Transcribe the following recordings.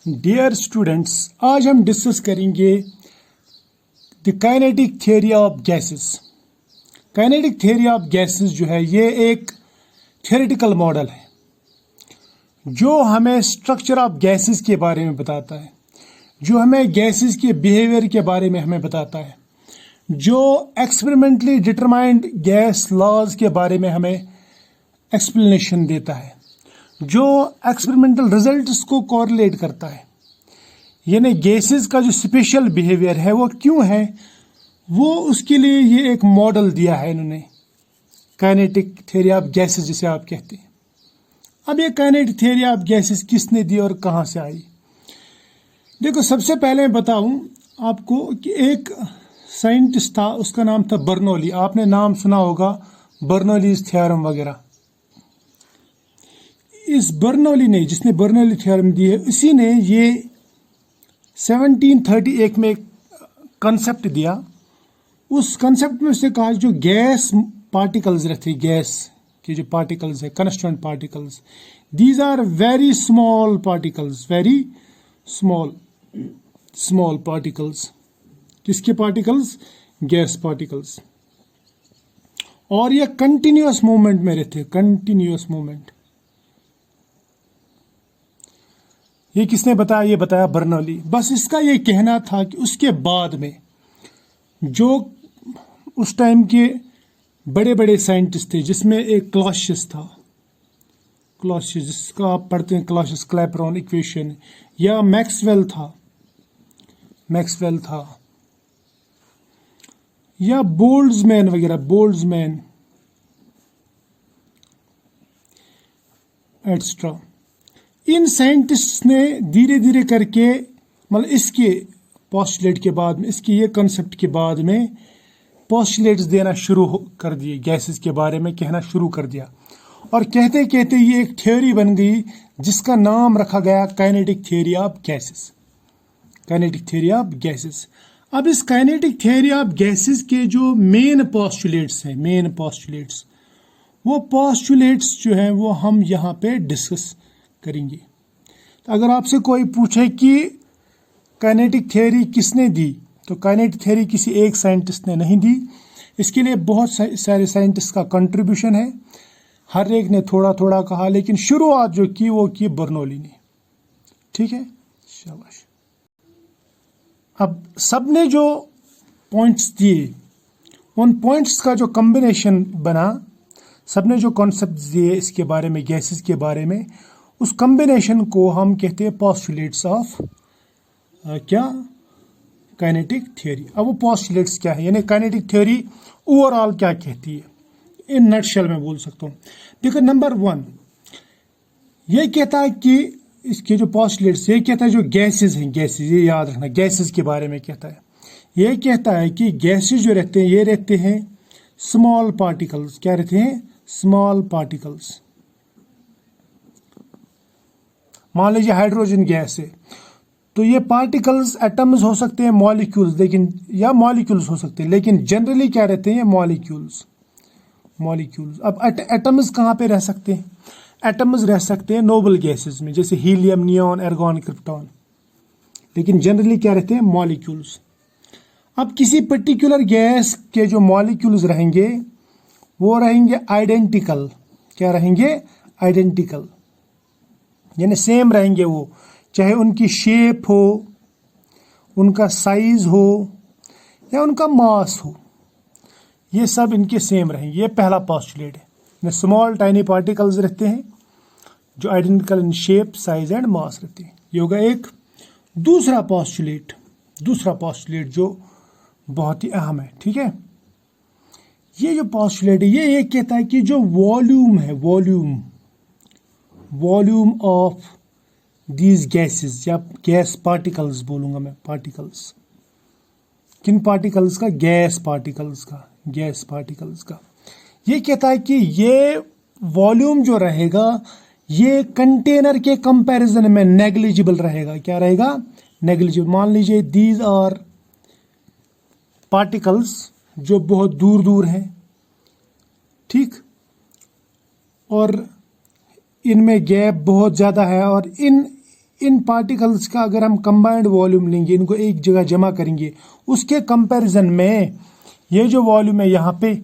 Dear students, आज हम discuss करेंगे the kinetic theory of gases. Kinetic theory of gases जो है ये एक थियोरेटिकल मॉडल है जो हमें स्ट्रक्चर ऑफ गैसेस के बारे में बताता है, जो हमें गैसेस के बिहेवियर के बारे में हमें बताता है, जो एक्सपेरिमेंटली डिटरमाइंड गैस लॉज के बारे में हमें एक्सप्लेनेशन देता है, जो एक्सपेरिमेंटल रिजल्ट्स को कोरिलेट करता है। यानी गैसेस का जो स्पेशल बिहेवियर है वो क्यों है, वो उसके लिए ये एक मॉडल दिया है इन्होंने, काइनेटिक थ्योरी ऑफ गैसेस जिसे आप कहते हैं। अब ये काइनेटिक थ्योरी ऑफ गैसेस किसने दी और कहाँ से आई? देखो, सबसे पहले मैं बताऊं आपको कि एक साइंटिस्ट था, उसका नाम था बर्नौली। आपने नाम सुना होगा, बर्नौलीज थ्योरम वगैरह। इस बर्नौली ने, जिसने बर्नौली थ्योरम दी है, इसी ने ये 1731 में एक कंसेप्ट दिया। उस कंसेप्ट में उसने कहा जो गैस पार्टिकल्स रहते हैं, गैस के जो पार्टिकल्स है, constituent particles, these are very small particles, very small particles. किसके पार्टिकल्स? Gas particles. और ये कंटिन्यूअस मूवमेंट में रहते हैं, कंटिन्यूअस मूवमेंट। ये किसने बताया? ये बताया बर्नौली। बस इसका ये कहना था कि उसके बाद में जो उस टाइम के बड़े बड़े साइंटिस्ट थे, जिसमें एक क्लॉसियस था, क्लॉसियस जिसका आप पढ़ते हैं, क्लॉसियस क्लैपेरॉन इक्वेशन, या मैक्सवेल था, या बोल्ट्जमैन वगैरह, बोल्ट्जमैन एटसेट्रा। इन साइंटिस्ट्स ने धीरे धीरे करके, मतलब इसके पोस्टुलेट के बाद में, इसके ये कंसेप्ट के बाद में पोस्टुलेट्स देना शुरू कर दिए, गैसेस के बारे में कहना शुरू कर दिया। और कहते कहते ये एक थ्योरी बन गई जिसका नाम रखा गया kinetic theory of gases. Kinetic theory of gases. अब इस काइनेटिक थ्योरी ऑफ गैसेस के जो मेन पोस्टुलेट्स हैं, मेन पोस्टुलेट्स, वो पोस्टुलेट्स जो हैं वो हम यहाँ पे डिस्कस करेंगे। तो अगर आपसे कोई पूछे कि काइनेटिक थ्योरी किसने दी, तो काइनेटिक थ्योरी किसी एक साइंटिस्ट ने नहीं दी। इसके लिए बहुत सारे साइंटिस्ट का कंट्रीब्यूशन है, हर एक ने थोड़ा थोड़ा कहा, लेकिन शुरुआत जो की वो की बर्नौली ने। ठीक है, शाबाश। अब सबने जो पॉइंट्स दिए, उन पॉइंट्स का जो कॉम्बिनेशन बना, सबने जो कॉन्सेप्ट दिए इसके बारे में, गैसेस के बारे में, उस कॉम्बिनेशन को हम कहते हैं पोस्टुलेट्स ऑफ क्या? Kinetic theory. अब वो पोस्टुलेट्स क्या है, यानी काइनेटिक थ्योरी ओवरऑल क्या कहती है, इन नटशेल में बोल सकता हूँ। देखो, नंबर 1 ये कहता है कि इसके जो पोस्टुलेट्स, ये कहता है जो गैसेस हैं, गैसेस, ये याद रखना, गैसेस के बारे में कहता है। ये कहता है कि गैसेस जो रहते हैं, ये रहते हैं स्मॉल पार्टिकल्स। क्या रहते हैं? Small particles. मान लीजिए हाइड्रोजन गैस है, तो ये पार्टिकल्स एटम्स हो सकते हैं, मॉलिक्यूल्स, लेकिन या मॉलिक्यूल्स हो सकते हैं, लेकिन जनरली क्या रहते हैं? मॉलिक्यूल्स। अब एटम्स कहाँ पे रह सकते हैं? एटम्स रह सकते हैं नोबल गैसेस में, जैसे हीलियम, नियॉन, एर्गॉन, क्रिप्टॉन, लेकिन जनरली क्या रहते हैं? मॉलिक्यूल्स। अब किसी पर्टिकुलर गैस के जो मॉलिक्यूल्स रहेंगे वो रहेंगे आइडेंटिकल। क्या रहेंगे? आइडेंटिकल, यानी सेम रहेंगे वो, चाहे उनकी शेप हो, उनका साइज हो, या उनका मास हो, ये सब इनके सेम रहेंगे। ये पहला पोस्टुलेट है। स्मॉल टाइनी पार्टिकल्स रहते हैं जो identical in shape, size and mass रहते हैं। ये होगा एक। दूसरा पोस्टुलेट जो बहुत ही अहम है, ठीक है, ये जो पोस्टुलेट है ये कहता है कि जो वॉल्यूम है, वॉल्यूम ऑफ दीज गैसेस, या गैस पार्टिकल्स बोलूंगा मैं, पार्टिकल्स। किन पार्टिकल्स का? गैस पार्टिकल्स का। ये कहता है कि ये वॉल्यूम जो रहेगा ये कंटेनर के कंपैरिजन में नेग्लिजिबल रहेगा। क्या रहेगा? नेग्लिजिबल। मान लीजिए दीज आर पार्टिकल्स जो बहुत दूर दूर हैं, ठीक, और इनमें गैप बहुत ज़्यादा है, और इन पार्टिकल्स का अगर हम कंबाइंड वॉल्यूम लेंगे, इनको एक जगह जमा करेंगे, उसके कंपैरिजन में ये जो वॉल्यूम है यहाँ पे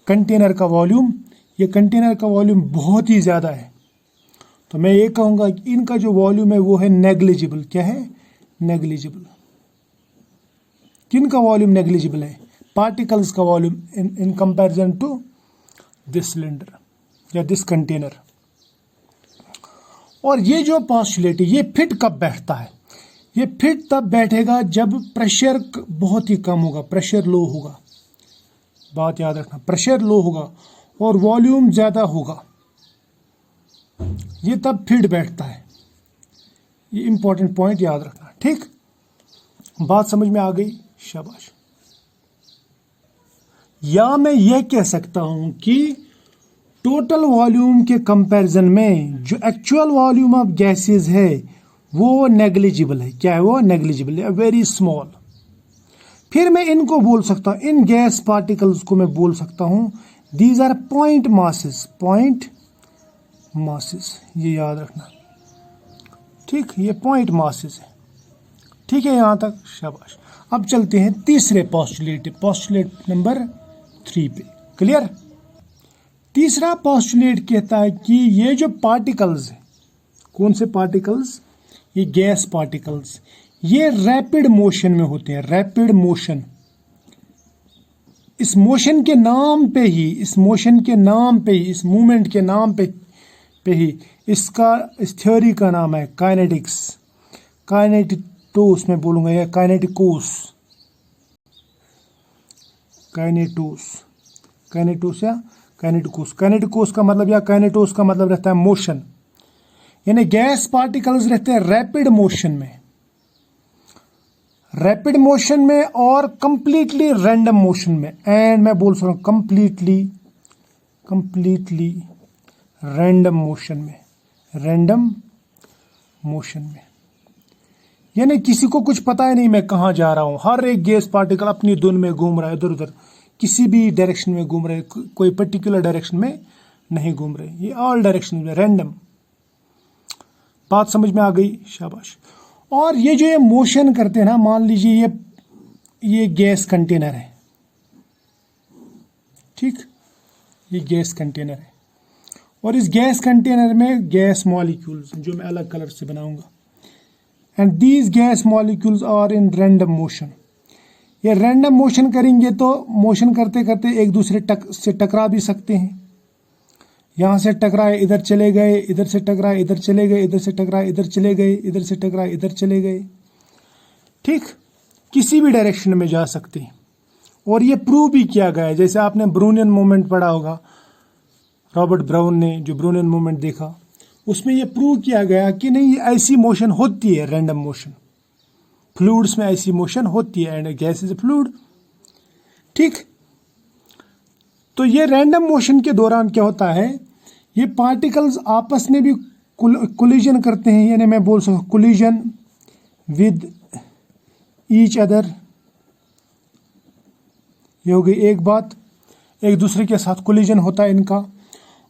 कंटेनर का वॉल्यूम, ये कंटेनर का वॉल्यूम बहुत ही ज़्यादा है। तो मैं ये कहूँगा कि इनका जो वॉल्यूम है वो है नेग्लिजिबल। क्या है? नेग्लिजिबल। किनका वॉल्यूम नेग्लिजिबल है? पार्टिकल्स का volume in comparison to this cylinder या दिस कंटेनर। और ये जो पोस्टुलेट है ये फिट कब बैठता है? ये फिट तब बैठेगा जब प्रेशर बहुत ही कम होगा, प्रेशर लो होगा। बात याद रखना, प्रेशर लो होगा और वॉल्यूम ज्यादा होगा, ये तब फिट बैठता है। ये इंपॉर्टेंट पॉइंट याद रखना। ठीक, बात समझ में आ गई? शाबाश। या मैं यह कह सकता हूं कि टोटल वॉल्यूम के कंपैरिजन में जो एक्चुअल वॉल्यूम ऑफ गैसेस है वो नेग्लिजिबल है। क्या है वो? नेग्लिजिबल है, वेरी स्मॉल। फिर मैं इनको बोल सकता हूं, इन गैस पार्टिकल्स को मैं बोल सकता हूं these are point masses. Point masses, ये याद रखना। ठीक, ये पॉइंट मासेस है। ठीक है यहां तक? शाबाश। अब चलते हैं तीसरे पोस्टुलेट, पोस्टुलेट नंबर 3 पे। क्लियर? तीसरा पोस्टुलेट कहता है कि ये जो पार्टिकल्स है, कौन से पार्टिकल्स? ये गैस पार्टिकल्स, ये रैपिड मोशन में होते हैं। रैपिड मोशन, इस मोशन के नाम पे ही, इस मोशन के नाम पे ही, इस मूवमेंट के नाम पे ही इसका, इस थ्योरी का नाम है काइनेटिक्स। काइनेटोस मैं बोलूंगा या काइनेटिकोस। काइनेटोस, काइनेटोस या काइनेटिकोस। काइनेटिकोस का मतलब या काइनेटोस का मतलब रहता है मोशन, यानी गैस पार्टिकल्स रहते हैं रैपिड मोशन में, रैपिड मोशन में और कंप्लीटली रैंडम मोशन में। एंड मैं बोल सकता हूं कंप्लीटली रैंडम मोशन में, रैंडम मोशन में, यानी किसी को कुछ पता ही नहीं मैं कहां जा रहा हूं। हर एक गैस पार्टिकल अपनी धुन में घूम रहा है, इधर उधर किसी भी डायरेक्शन में घूम रहे, कोई पर्टिकुलर डायरेक्शन में नहीं घूम रहे, ये ऑल डायरेक्शन में रैंडम। बात समझ में आ गई? शाबाश। और ये जो ये मोशन करते हैं ना, मान लीजिए ये गैस कंटेनर है। ठीक, ये गैस कंटेनर है और इस गैस कंटेनर में गैस मॉलिक्यूल्स जो मैं अलग कलर से बनाऊंगा, and these gas molecules are in random motion. ये रैंडम मोशन करेंगे तो मोशन करते करते एक दूसरे से टकरा भी सकते हैं। यहां से टकराए इधर चले गए, इधर से टकराए इधर चले गए, इधर से टकराए इधर चले गए, इधर से टकराए इधर चले गए। ठीक, किसी भी डायरेक्शन में जा सकते हैं। और ये प्रूव भी किया गया है, जैसे आपने ब्राउनियन मूवमेंट पढ़ा होगा, रॉबर्ट ब्राउन ने जो ब्राउनियन मूवमेंट देखा, उसमें यह प्रूव किया गया कि नहीं, ऐसी मोशन होती है, रैंडम मोशन। फ्लूइड्स में ऐसी मोशन होती है, and gas is a fluid. ठीक, तो ये रैंडम मोशन के दौरान क्या होता है, ये पार्टिकल्स आपस में भी कोलिजन करते हैं, यानी मैं बोल सकता हूं कोलिजन विद ईच अदर। ये हो गई एक बात, एक दूसरे के साथ कोलिजन होता है इनका।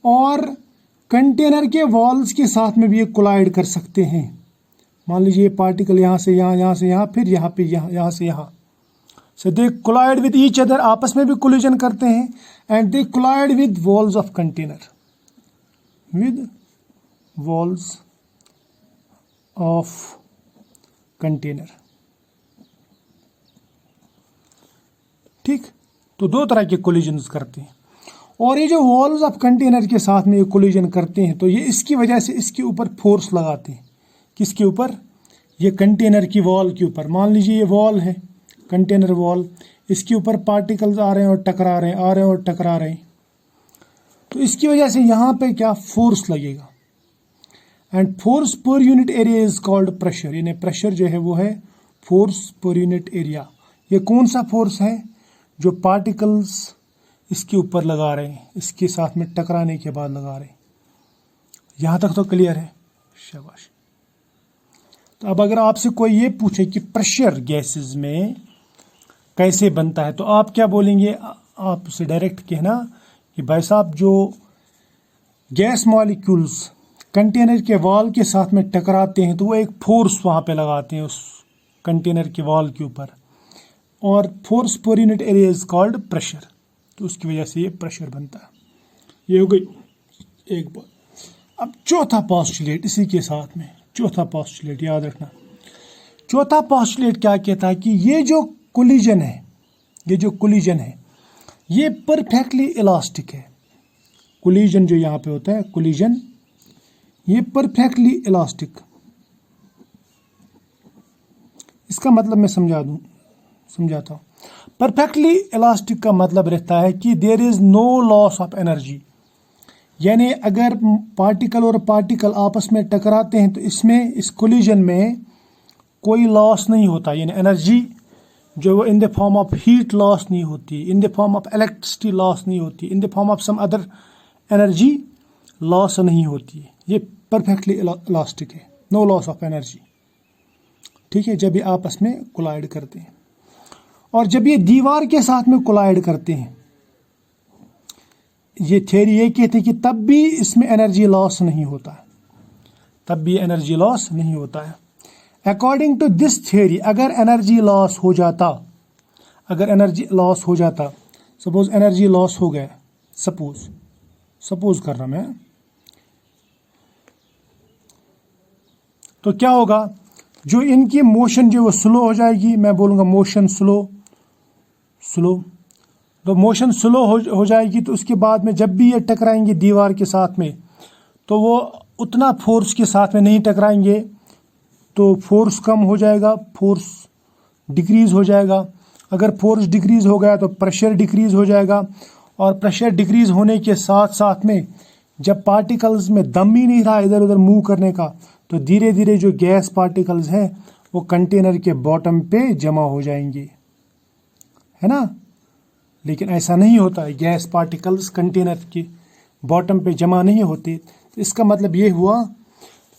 और कंटेनर के वॉल्स के साथ में भी ये कोलाइड कर सकते हैं। मान लीजिए पार्टिकल यहां से यहां, यहां से यहां, फिर यहां पे यहां, यहां से यहां, so they collide with each other, आपस में भी कोलिजन करते हैं, and they collide with walls of container, with walls of container. ठीक, तो दो तरह के कोलिजन्स करते हैं। और ये जो वॉल्स ऑफ कंटेनर के साथ में ये कोलिजन करते हैं, तो ये इसकी वजह से इसके ऊपर फोर्स लगाते हैं। किसके ऊपर? ये कंटेनर की वॉल के ऊपर। मान लीजिए ये वॉल है, कंटेनर वॉल, इसके ऊपर पार्टिकल्स आ रहे हैं और टकरा रहे हैं, आ रहे हैं और टकरा रहे हैं, तो इसकी वजह से यहाँ पे क्या फोर्स लगेगा, and force per unit area is called pressure. यानी प्रेशर जो है वो है फोर्स पर यूनिट एरिया। ये कौन सा फोर्स है? जो पार्टिकल्स इसके ऊपर लगा रहे हैं, इसके साथ में टकराने के बाद लगा रहे हैं। यहां तक तो क्लियर है? शाबाश। तो अब अगर आपसे कोई ये पूछे कि प्रेशर गैसेस में कैसे बनता है, तो आप क्या बोलेंगे? आप उसे डायरेक्ट कहना कि भाई साहब, जो गैस मॉलिक्यूल्स कंटेनर के वॉल के साथ में टकराते हैं तो वो एक फोर्स वहाँ पे लगाते हैं उस कंटेनर के वॉल के ऊपर, और force per unit area is called pressure. तो उसकी वजह से ये प्रेशर बनता है। ये हो गई एक बात। अब चौथा पोस्टुलेट इसी के साथ में, चौथा पोस्टुलेट याद रखना। चौथा पोस्टुलेट क्या कहता है कि ये जो कोलिजन है, ये जो कोलिजन है ये परफेक्टली इलास्टिक है। कोलिजन जो यहाँ पे होता है, कोलिजन, ये परफेक्टली इलास्टिक। इसका मतलब मैं समझाता हूँ। परफेक्टली इलास्टिक का मतलब रहता है कि there is no loss of energy, यानी अगर पार्टिकल और पार्टिकल आपस में टकराते हैं तो इसमें, इस कोलिजन में कोई लॉस नहीं होता, यानी एनर्जी जो in the form of heat loss नहीं होती, in the form of electricity loss नहीं होती, in the form of some other energy loss नहीं होती है। ये परफेक्टली इलास्टिक है, नो लॉस ऑफ एनर्जी। ठीक है, जब ये आपस में कोलाइड करते हैं। और जब ये दीवार के साथ में कोलाइड करते हैं, ये थ्योरी ये कहती है कि तब भी इसमें एनर्जी लॉस नहीं होता है, तब भी एनर्जी लॉस नहीं होता है। अकॉर्डिंग टू दिस थ्योरी अगर एनर्जी लॉस हो जाता, अगर एनर्जी लॉस हो जाता, सपोज एनर्जी लॉस हो गया, सपोज कर रहा मैं, तो क्या होगा, जो इनकी मोशन जो वो स्लो हो जाएगी, मैं बोलूँगा मोशन स्लो। तो मोशन स्लो हो जाएगी, तो उसके बाद में जब भी ये टकराएंगे दीवार के साथ में तो वो उतना फोर्स के साथ में नहीं टकराएंगे, तो फोर्स कम हो जाएगा, फोर्स डिक्रीज हो जाएगा। अगर फोर्स डिक्रीज हो गया तो प्रेशर डिक्रीज हो जाएगा, और प्रेशर डिक्रीज होने के साथ साथ में जब पार्टिकल्स में दम ही नहीं रहा इधर उधर मूव करने का, तो धीरे धीरे जो गैस पार्टिकल्स हैं वो कंटेनर के बॉटम पे जमा हो जाएंगे, है ना। लेकिन ऐसा नहीं होता है, गैस पार्टिकल्स कंटेनर के बॉटम पे जमा नहीं होते। तो इसका मतलब ये हुआ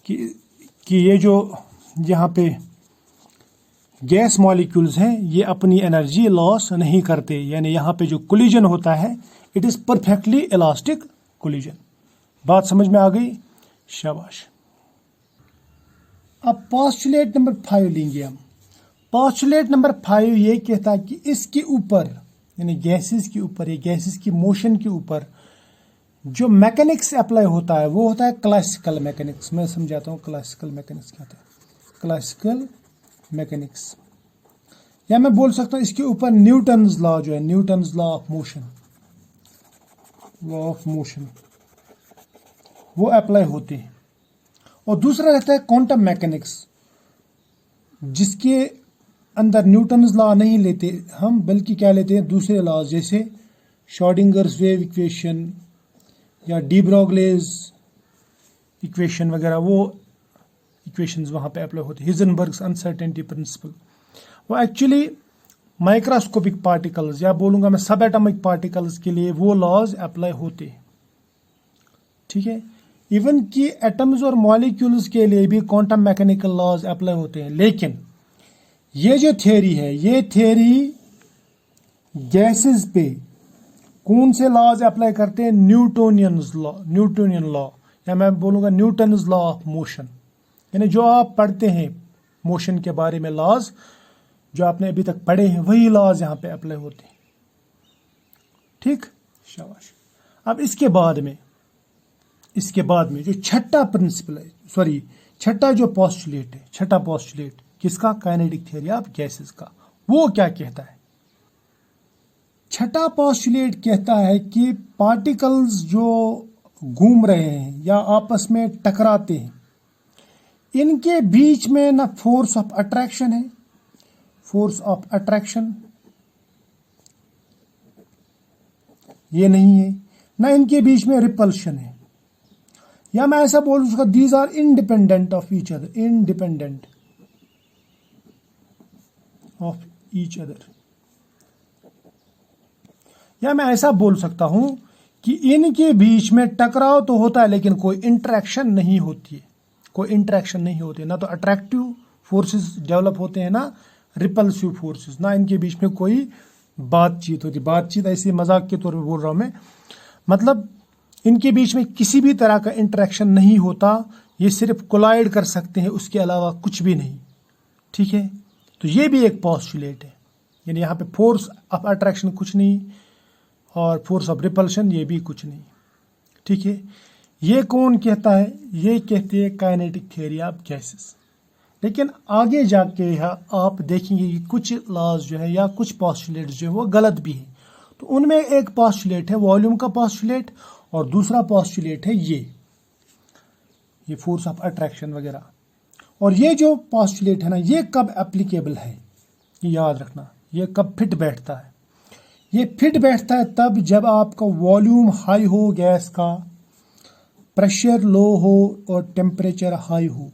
कि ये जो यहाँ पे गैस मॉलिक्यूल्स हैं ये अपनी एनर्जी लॉस नहीं करते, यानी यहाँ पे जो कोलिजन होता है it is perfectly elastic collision. बात समझ में आ गई? शाबाश। अब पोस्टुलेट नंबर 5 लेंगे हम। पोस्टुलेट नंबर 5 ये कहता है कि इसके ऊपर, यानी गैसेस के ऊपर, ये गैसेस की मोशन के ऊपर जो मैकेनिक्स अप्लाई होता है वो होता है क्लासिकल मैकेनिक्स। मैं समझाता हूँ क्लासिकल मैकेनिक्स क्या होता है। क्लासिकल मैकेनिक्स, या मैं बोल सकता हूँ इसके ऊपर न्यूटन्स लॉ जो है, Newton's law of motion, law of motion, वो अप्लाई होते हैं। और दूसरा रहता है क्वांटम मैकेनिक्स, जिसके अंदर न्यूटन्स लॉ नहीं लेते हम, बल्कि क्या लेते हैं, दूसरे लॉज, जैसे श्रोडिंगर्स वेव इक्वेशन या डी ब्रोगलीज इक्वेशन वगैरह, वो इक्वेशंस वहाँ पे अप्लाई होते हैं। हिजनबर्ग्स अनसर्टेनिटी प्रिंसिपल, वो एक्चुअली माइक्रोस्कोपिक पार्टिकल्स या बोलूँगा मैं सब एटॉमिक पार्टिकल्स के लिए वो लॉज अप्लाई होते हैं। ठीक है, इवन कि एटम्स और मॉलिक्यूल्स के लिए भी क्वांटम मैकेनिकल लॉज अप्लाई होते हैं। लेकिन ये जो थ्योरी है, ये थ्योरी गैसेस पे कौन से लॉज अप्लाई करते हैं? न्यूटोनियन लॉ, या मैं बोलूँगा न्यूटन्स लॉ ऑफ मोशन। यानी जो आप पढ़ते हैं मोशन के बारे में लॉज, जो आपने अभी तक पढ़े हैं, वही लॉज यहाँ पे अप्लाई होते हैं। ठीक, शाबाश। अब इसके बाद में जो छठा प्रिंसिपल है, सॉरी छठा जो पोस्टुलेट है, छठा पोस्टुलेट किसका? काइनेटिक थ्योरी ऑफ गैसेस का। वो क्या कहता है? छठा पोस्टुलेट कहता है कि पार्टिकल्स जो घूम रहे हैं या आपस में टकराते हैं, इनके बीच में ना फोर्स ऑफ अट्रैक्शन है, फोर्स ऑफ अट्रैक्शन ये नहीं है, ना इनके बीच में रिपल्शन है, या मैं ऐसा बोल सकता, these are independent of each other, independent of each other. या मैं ऐसा बोल सकता हूं कि इनके बीच में टकराव तो होता है लेकिन कोई इंटरेक्शन नहीं होती है, कोई इंटरेक्शन नहीं होती है। ना तो अट्रैक्टिव फोर्सेस डेवलप होते हैं, ना रिपल्सिव फोर्सेस, ना इनके बीच में कोई बातचीत होती। बातचीत ऐसे मजाक के तौर पे बोल रहा हूं मैं, मतलब इनके बीच में किसी भी तरह का इंटरेक्शन नहीं होता, ये सिर्फ कोलाइड कर सकते हैं, उसके अलावा कुछ भी नहीं। ठीक है, तो ये भी एक पॉस्टुलेट है, यानी यहाँ पे फोर्स ऑफ अट्रैक्शन कुछ नहीं और फोर्स ऑफ रिपल्शन ये भी कुछ नहीं। ठीक है, ये कौन कहता है? ये कहते हैं काइनेटिक थ्योरी ऑफ गैसेस। लेकिन आगे जाके यहाँ आप देखेंगे कि कुछ लॉज जो है या कुछ पॉस्टुलेट्स जो है वो गलत भी है। तो उनमें एक पॉस्टुलेट है वॉल्यूम का पॉस्टुलेट और दूसरा पॉस्टुलेट है ये फोर्स ऑफ अट्रैक्शन वगैरह। और ये जो पॉस्टुलेट है ना, ये कब एप्लीकेबल है, ये याद रखना, ये कब फिट बैठता है। ये फिट बैठता है तब जब आपका वॉल्यूम हाई हो गैस का, प्रेशर लो हो और टेम्परेचर हाई हो।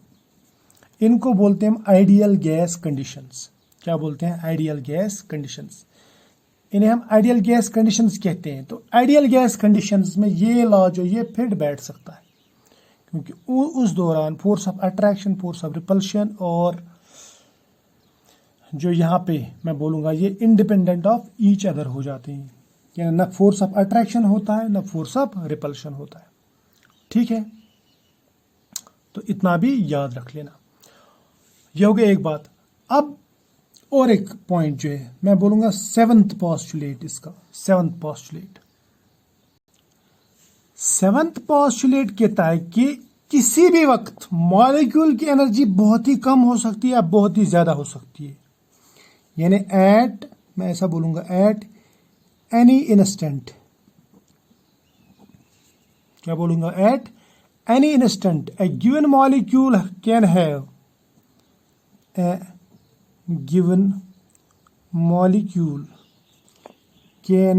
इनको बोलते हैं हम आइडियल गैस कंडीशंस। क्या बोलते हैं? Ideal gas conditions. इन्हें हम आइडियल गैस कंडीशंस कहते हैं। तो आइडियल गैस कंडीशंस में ये लॉ जो ये फिट बैठ सकता है, क्योंकि उस दौरान force of attraction, force of repulsion और जो यहाँ पे मैं बोलूँगा ये इंडिपेंडेंट ऑफ ईच अदर हो जाते हैं, यानी न फोर्स ऑफ अट्रैक्शन होता है न फोर्स ऑफ रिपल्शन होता है। ठीक है, तो इतना भी याद रख लेना। ये हो गया एक बात। अब और एक पॉइंट जो है मैं बोलूंगा सेवंथ पॉस्टुलेट, इसका सेवंथ पॉस्टुलेट कहता है कि किसी भी वक्त मॉलिक्यूल की एनर्जी बहुत ही कम हो सकती है या बहुत ही ज्यादा हो सकती है, यानी मैं ऐसा बोलूंगा एट एनी इंस्टेंट। क्या बोलूंगा? At any instant A given molecule can have a given molecule can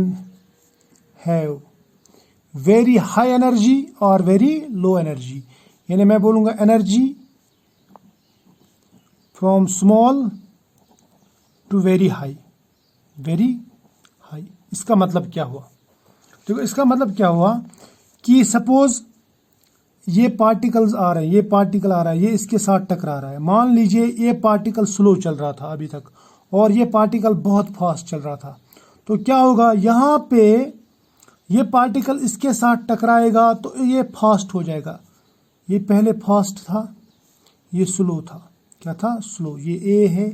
have very high energy or very low energy। यानी मैं बोलूंगा energy from small to very high, very high. इसका मतलब क्या हुआ? तो इसका मतलब क्या हुआ कि सपोज ये पार्टिकल्स आ रहे हैं, ये पार्टिकल आ रहा है, ये इसके साथ टकरा रहा है। मान लीजिए ये पार्टिकल स्लो चल रहा था अभी तक और ये पार्टिकल बहुत फास्ट चल रहा था, तो क्या होगा? यहाँ पे ये पार्टिकल इसके साथ टकराएगा तो ये फास्ट हो जाएगा। ये पहले फास्ट था, ये स्लो था। क्या था? स्लो। ये ए है,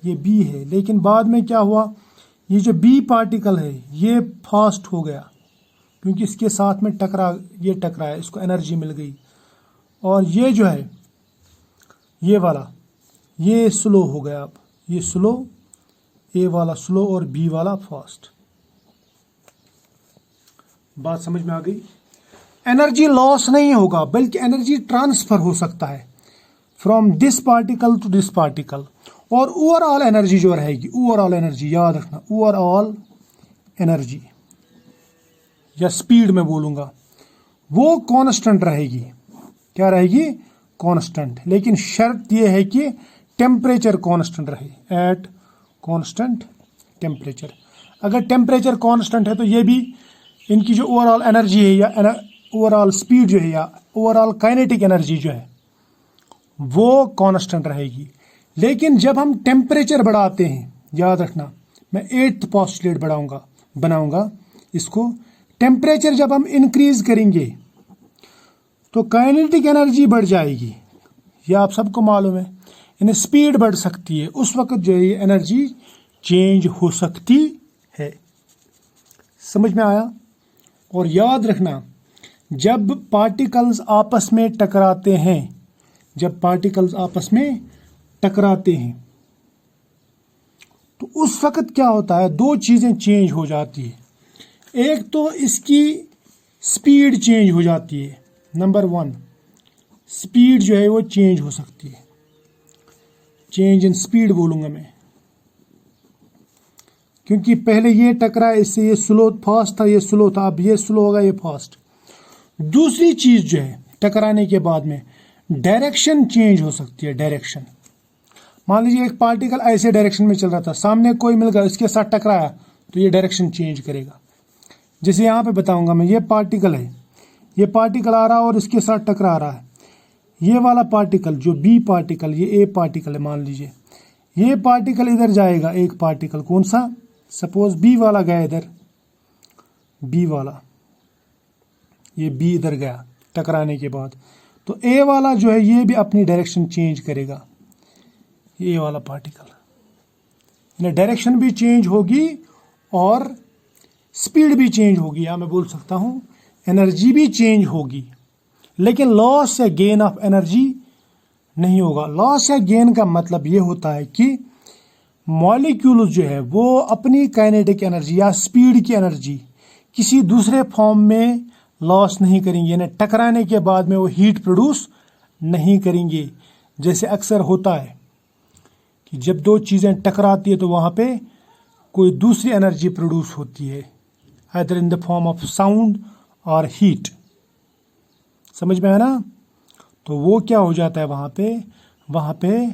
ये बी है, लेकिन बाद में क्या हुआ? ये जो बी पार्टिकल है ये फास्ट हो गया क्योंकि इसके साथ में टकराया, इसको एनर्जी मिल गई। और ये जो है ये वाला ये स्लो हो गया। अब ये स्लो, ए वाला स्लो और बी वाला फास्ट। बात समझ में आ गई? एनर्जी लॉस नहीं होगा बल्कि एनर्जी ट्रांसफर हो सकता है from this particle to this particle. और ओवरऑल एनर्जी जो रहेगी, ओवरऑल एनर्जी याद रखना, ओवरऑल एनर्जी या स्पीड में बोलूंगा वो कांस्टेंट रहेगी। क्या रहेगी? कांस्टेंट। लेकिन शर्त यह है कि टेम्परेचर कांस्टेंट रहे, एट कांस्टेंट टेम्परेचर। अगर टेम्परेचर कांस्टेंट है तो ये भी इनकी जो ओवरऑल एनर्जी है या ओवरऑल स्पीड जो है या ओवरऑल काइनेटिक एनर्जी जो है वो कांस्टेंट रहेगी। लेकिन जब हम टेम्परेचर बढ़ाते हैं, याद रखना मैं 8th पॉस्टुलेट बनाऊंगा इसको, टेम्परेचर जब हम इंक्रीज करेंगे तो काइनेटिक एनर्जी बढ़ जाएगी, ये आप सबको मालूम है। यानी स्पीड बढ़ सकती है, उस वक्त जो है एनर्जी चेंज हो सकती है। समझ में आया? और याद रखना जब पार्टिकल्स आपस में टकराते हैं, तो उस वक्त क्या होता है? दो चीजें चेंज हो जाती है। एक तो इसकी स्पीड चेंज हो जाती है, नंबर 1 स्पीड जो है वो चेंज हो सकती है, चेंज इन स्पीड बोलूंगा मैं, क्योंकि पहले ये टकरा इससे, ये स्लो फास्ट था, ये स्लो था, अब ये स्लो होगा, ये फास्ट। दूसरी चीज जो है टकराने के बाद में डायरेक्शन चेंज हो सकती है। डायरेक्शन, मान लीजिए एक पार्टिकल ऐसे डायरेक्शन में चल रहा था, सामने कोई मिल गया इसके साथ टकराया तो ये डायरेक्शन चेंज करेगा। जैसे यहाँ पे बताऊंगा मैं, ये पार्टिकल है, ये पार्टिकल आ रहा है और इसके साथ टकरा रहा है। ये वाला पार्टिकल जो बी पार्टिकल, ये ए पार्टिकल है, मान लीजिए ये पार्टिकल इधर जाएगा, एक पार्टिकल कौन सा? सपोज बी वाला गया इधर, बी वाला ये बी इधर गया टकराने के बाद, तो ए वाला जो है ये भी अपनी डायरेक्शन चेंज करेगा, ये वाला पार्टिकल, डायरेक्शन भी चेंज होगी और स्पीड भी चेंज होगी, या मैं बोल सकता हूं एनर्जी भी चेंज होगी, लेकिन लॉस या गेन ऑफ एनर्जी नहीं होगा। लॉस या गेन का मतलब ये होता है कि मॉलिक्यूल जो है वो अपनी काइनेटिक एनर्जी या स्पीड की एनर्जी किसी दूसरे फॉर्म में लॉस नहीं करेंगे, यानी टकराने के बाद में वो हीट प्रोड्यूस नहीं करेंगे। जैसे अक्सर होता है कि जब दो चीज़ें टकराती है तो वहाँ पे कोई दूसरी एनर्जी प्रोड्यूस होती है, either in the form of sound और हीट। समझ में आया ना? तो वो क्या हो जाता है वहाँ पे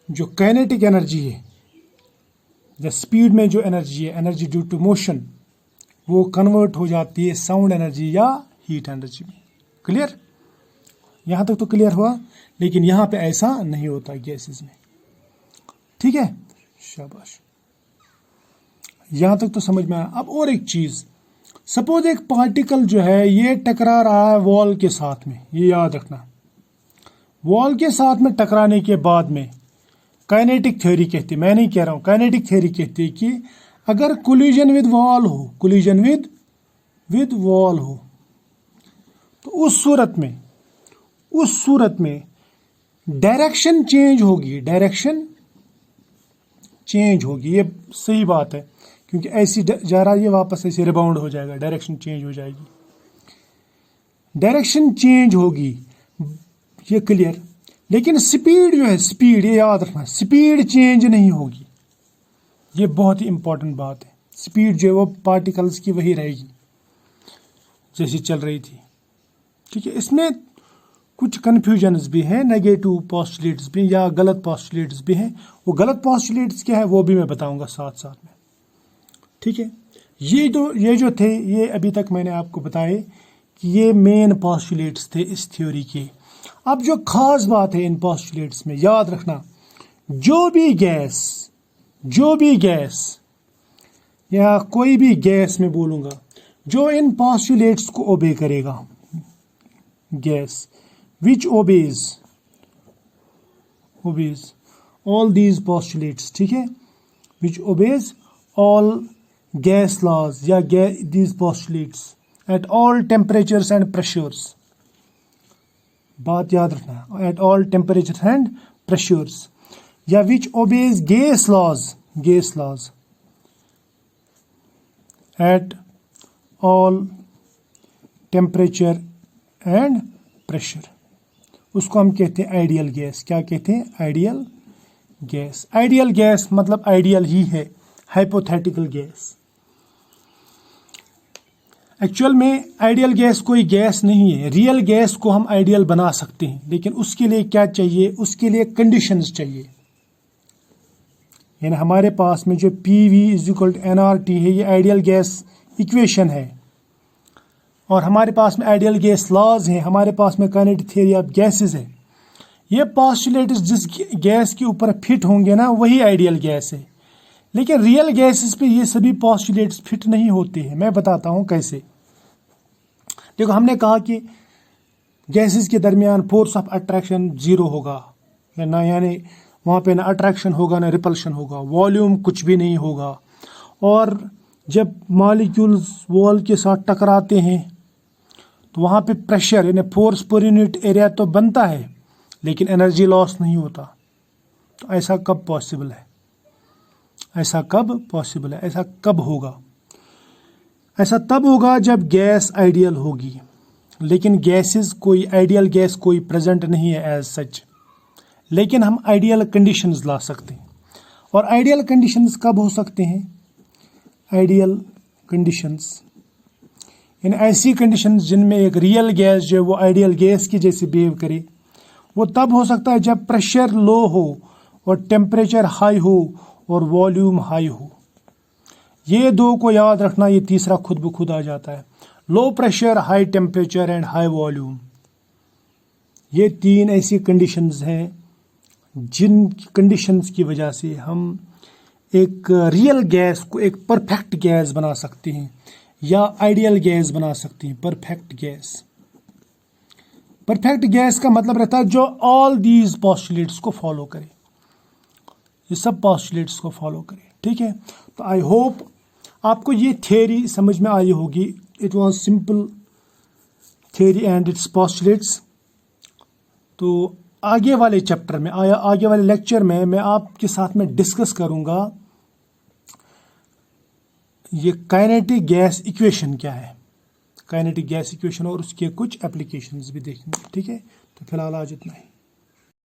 जो काइनेटिक एनर्जी है, जो स्पीड में जो एनर्जी है, एनर्जी ड्यू टू मोशन, वो कन्वर्ट हो जाती है साउंड एनर्जी या हीट एनर्जी में। क्लियर? यहाँ तक तो क्लियर हुआ, लेकिन यहाँ पे ऐसा नहीं होता गैसेस में। ठीक है, शाबाश, यहाँ तक तो समझ में आया। अब और एक चीज़, सपोज एक पार्टिकल जो है ये टकरा रहा है वॉल के साथ में, ये याद रखना, वॉल के साथ में टकराने के बाद में काइनेटिक थ्योरी कहती है, मैं नहीं कह रहा हूँ, काइनेटिक थ्योरी कहती है कि अगर कोलिजन विद वॉल हो, कोलिजन विद वॉल हो, तो उस सूरत में डायरेक्शन चेंज होगी, डायरेक्शन चेंज होगी। ये सही बात है, क्योंकि ऐसी जा रहा है ये वापस ऐसे रिबाउंड हो जाएगा, डायरेक्शन चेंज हो जाएगी, डायरेक्शन चेंज होगी, ये क्लियर। लेकिन स्पीड जो है, स्पीड ये याद रखना, स्पीड चेंज नहीं होगी, ये बहुत ही इंपॉर्टेंट बात है। स्पीड जो है वो पार्टिकल्स की वही रहेगी जैसी चल रही थी। ठीक है, इसमें कुछ कन्फ्यूजन्स भी हैं, नेगेटिव पोस्टुलेट्स भी या गलत पोस्टुलेट्स भी हैं। वो गलत पोस्टुलेट्स क्या है वो भी मैं बताऊंगा साथ साथ में। ठीक है, ये जो थे ये अभी तक मैंने आपको बताए कि ये मेन पोस्टुलेट्स थे इस थ्योरी के। अब जो खास बात है इन पोस्टुलेट्स में, याद रखना, जो भी गैस या कोई भी गैस में बोलूंगा जो इन पोस्टुलेट्स को ओबे करेगा, gas which obeys all these postulates, ठीक है, which obeys all gas laws या these postulates at all temperatures and pressures, बात याद रखना, at all temperatures and pressures, या which obeys gas laws at all temperature and pressure, उसको हम कहते हैं आइडियल गैस। क्या कहते हैं? Ideal gas. आइडियल गैस मतलब आइडियल ही है, हाइपोथेटिकल गैस। एक्चुअल में आइडियल गैस कोई गैस नहीं है, रियल गैस को हम आइडियल बना सकते हैं, लेकिन उसके लिए क्या चाहिए? उसके लिए कंडीशंस चाहिए। यानी हमारे पास में जो PV = nRT है, ये आइडियल गैस इक्वेशन है, और हमारे पास में आइडियल गैस लॉज हैं, हमारे पास में काइनेटिक थ्योरी ऑफ गैसेस है। ये पोस्टुलेट्स जिस गैस के ऊपर फिट होंगे ना वही आइडियल गैस है, लेकिन रियल गैसेस पे ये सभी पोस्टुलेट्स फिट नहीं होते हैं। मैं बताता हूँ कैसे। देखो, हमने कहा कि गैसेस के दरमियान फोर्स ऑफ अट्रैक्शन 0 होगा, यानी वहाँ पे ना अट्रैक्शन होगा ना रिपल्शन होगा, वॉल्यूम कुछ भी नहीं होगा, और जब मॉलिक्यूल्स वॉल के साथ टकराते हैं तो वहाँ पे प्रेशर यानी फोर्स पर यूनिट एरिया तो बनता है, लेकिन एनर्जी लॉस नहीं होता। तो ऐसा कब पॉसिबल है? ऐसा कब होगा? ऐसा तब होगा जब गैस आइडियल होगी, लेकिन गैसेस कोई आइडियल गैस कोई प्रेजेंट नहीं है एज सच, लेकिन हम आइडियल कंडीशंस ला सकते हैं। और आइडियल कंडीशंस कब हो सकते हैं? आइडियल कंडीशंस यानी ऐसी कंडीशंस जिनमें एक रियल गैस जो है वो आइडियल गैस की जैसे बिहेव करे। वो तब हो सकता है जब प्रेशर लो हो और टेम्परेचर हाई हो और वॉल्यूम हाई हो। ये दो को याद रखना, ये तीसरा खुद ब खुद आ जाता है। Low pressure, high temperature and high volume, ये 3 ऐसी कंडीशंस हैं जिन कंडीशंस की वजह से हम एक रियल गैस को एक परफेक्ट गैस बना सकते हैं। या आइडियल गैस बना सकते हैं, परफेक्ट गैस। परफेक्ट गैस का मतलब रहता है जो ऑल दीज पोस्टुलेट्स को फॉलो करे, ये सब पोस्टुलेट्स को फॉलो करे। ठीक है, तो आई होप आपको ये थियरी समझ में आई होगी। It was simple theory and it's postulates. तो आगे वाले चैप्टर में आगे वाले लेक्चर में मैं आपके साथ में डिस्कस करूंगा ये काइनेटिक गैस इक्वेशन क्या है, काइनेटिक गैस इक्वेशन, और उसके कुछ एप्लीकेशंस भी देखेंगे। ठीक है, तो फिलहाल आज इतना ही।